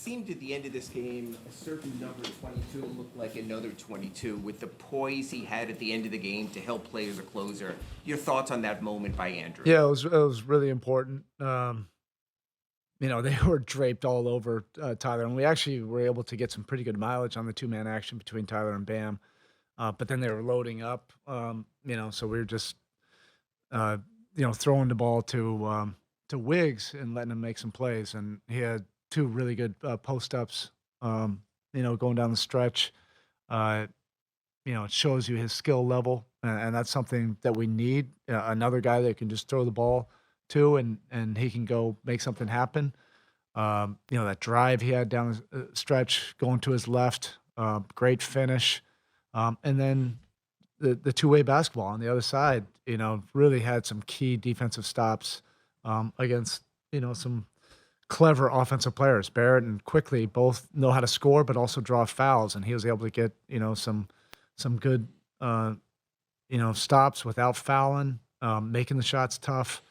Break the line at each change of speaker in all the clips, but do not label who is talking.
seemed at the end of this game, a certain number 22 looked like another 22 with the poise he had at the end of the game to help play as a closer. Your thoughts on that moment by Andrew?
Yeah, it was really important. They were draped all over Tyler, and we actually were able to get some pretty good mileage on the two-man action between Tyler and Bam. But then they were loading up, so we were just uh, throwing the ball to Wiggs and letting him make some plays, and he had two really good post ups. Going down the stretch. Uh, it shows you his skill level, and that's something that we need. Another guy that can just throw the ball to, and he can go make something happen. That drive he had down the stretch, going to his left, great finish, and then the two-way basketball on the other side. Really had some key defensive stops against some clever offensive players. Barrett and Quickly both know how to score, but also draw fouls, and he was able to get some good stops without fouling, making the shots tough.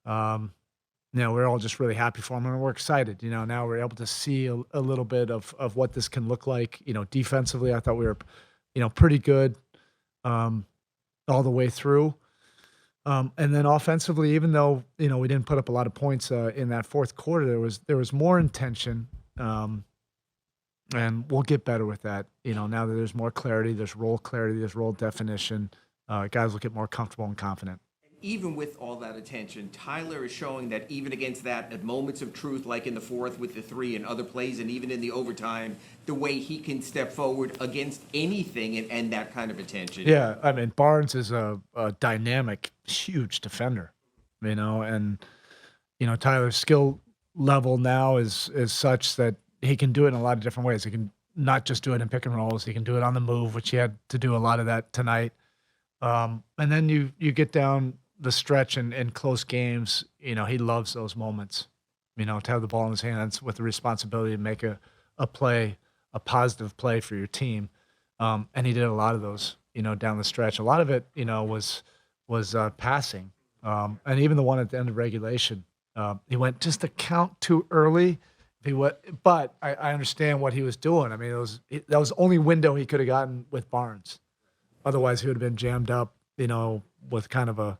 We're all just really happy for him, and we're excited. Now we're able to see a little bit of what this can look like. Defensively, I thought we were, pretty good all the way through. And then offensively, even though we didn't put up a lot of points in that fourth quarter, there was more intention, and we'll get better with that. Now that there's more clarity, there's role clarity, there's role definition, guys will get more comfortable and confident.
Even with all that attention, Tyler is showing that even against that, at moments of truth, like in the fourth with the three and other plays, and even in the overtime, the way he can step forward against anything and that kind of attention.
Yeah, I mean Barnes is a dynamic, huge defender, and Tyler's skill level now is such that he can do it in a lot of different ways. He can not just do it in pick and rolls; he can do it on the move, which he had to do a lot of that tonight. And then you get down the stretch in close games. He loves those moments. To have the ball in his hands with the responsibility to make a play, a positive play for your team. And he did a lot of those, down the stretch. A lot of it, was passing. And even the one at the end of regulation, he went just a count too early. But I understand what he was doing. I mean, that was the only window he could have gotten with Barnes. Otherwise, he would have been jammed up, with kind of a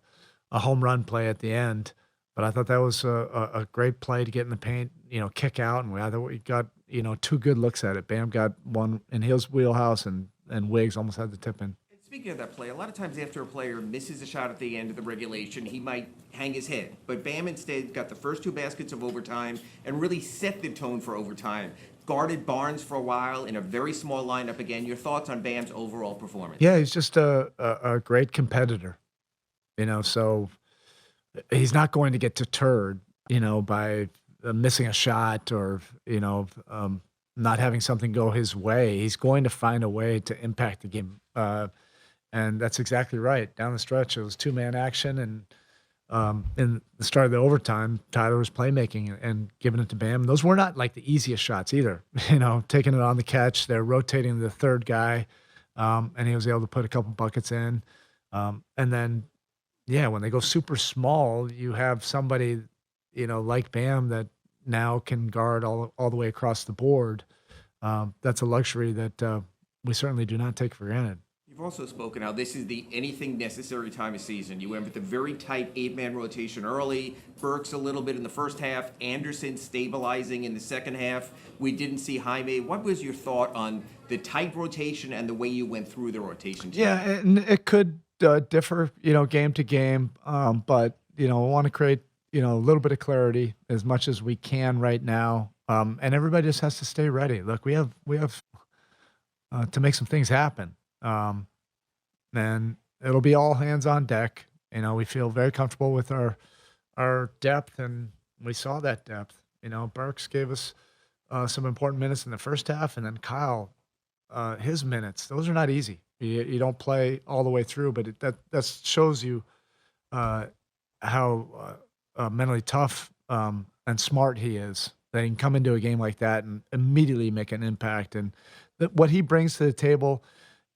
home run play at the end. But I thought that was a great play to get in the paint, kick out, and we got two good looks at it. Bam got one in his wheelhouse, and Wiggs almost had the tip in.
Speaking of that play, a lot of times after a player misses a shot at the end of the regulation, he might hang his head. But Bam instead got the first two baskets of overtime and really set the tone for overtime. Guarded Barnes for a while in a very small lineup again. Your thoughts on Bam's overall performance?
Yeah, he's just a great competitor, so he's not going to get deterred, by missing a shot or, not having something go his way. He's going to find a way to impact the game. And that's exactly right. Down the stretch, it was two-man action, and in the start of the overtime, Tyler was playmaking and giving it to Bam. Those were not like the easiest shots either. Taking it on the catch, they're rotating the third guy, and he was able to put a couple buckets in. And then, yeah, when they go super small, you have somebody, like Bam that now can guard all the way across the board. That's a luxury that we certainly do not take for granted.
You've also spoken how this is the anything necessary time of season. You went with a very tight 8-man rotation early. Burks a little bit in the first half. Anderson stabilizing in the second half. We didn't see Jaime. What was your thought on the tight rotation and the way you went through the rotation?
Yeah, and it could differ, game to game. But I want to create, a little bit of clarity as much as we can right now. And everybody just has to stay ready. Look, we have to make some things happen. And it'll be all hands on deck. We feel very comfortable with our depth, and we saw that depth. Burks gave us some important minutes in the first half, and then Kyle, his minutes. Those are not easy. You don't play all the way through, but that shows you how mentally tough and smart he is. That he can come into a game like that and immediately make an impact, and what he brings to the table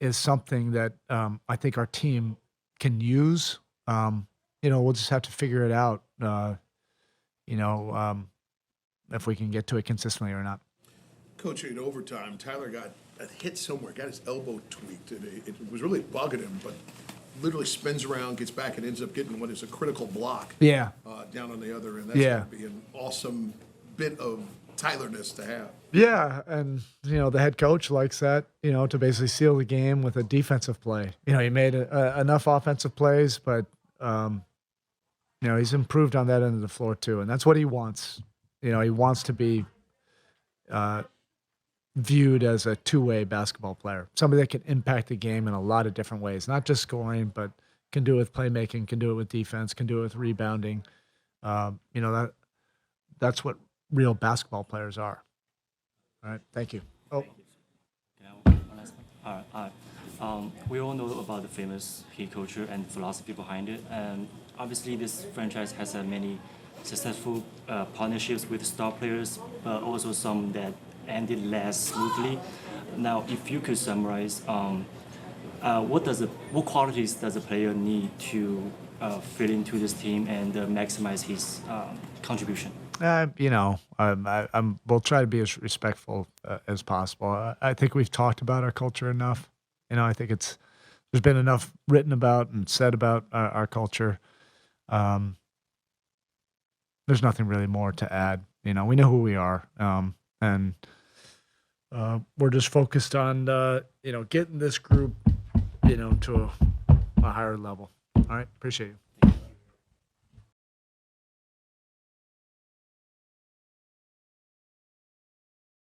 is something that I think our team can use. We'll just have to figure it out. If we can get to it consistently or not.
coaching in overtime, Tyler got a hit somewhere, got his elbow tweaked, and it was really bugging him, but literally spins around, gets back, and ends up getting what is a critical block.
Yeah.
Down on the other end. That's
Yeah.
going to be an awesome bit of Tylerness to have.
Yeah, and the head coach likes that, to basically seal the game with a defensive play. He made enough offensive plays, but he's improved on that end of the floor too, and that's what he wants. He wants to be viewed as a two-way basketball player, somebody that can impact the game in a lot of different ways, not just scoring, but can do it with playmaking, can do it with defense, can do it with rebounding. That's what real basketball players are. All right, thank you. Oh,
Yeah, one last one. All right. We all know about the famous heat culture and philosophy behind it, and obviously this franchise has many successful partnerships with star players, but also some that ended less smoothly. Now, if you could summarize, what qualities does a player need to fit into this team and maximize his contribution?
we'll try to be as respectful as possible. I think we've talked about our culture enough. I think there's been enough written about and said about our culture. There's nothing really more to add. We know who we are, and we're just focused on getting this group to a higher level. All right, appreciate you.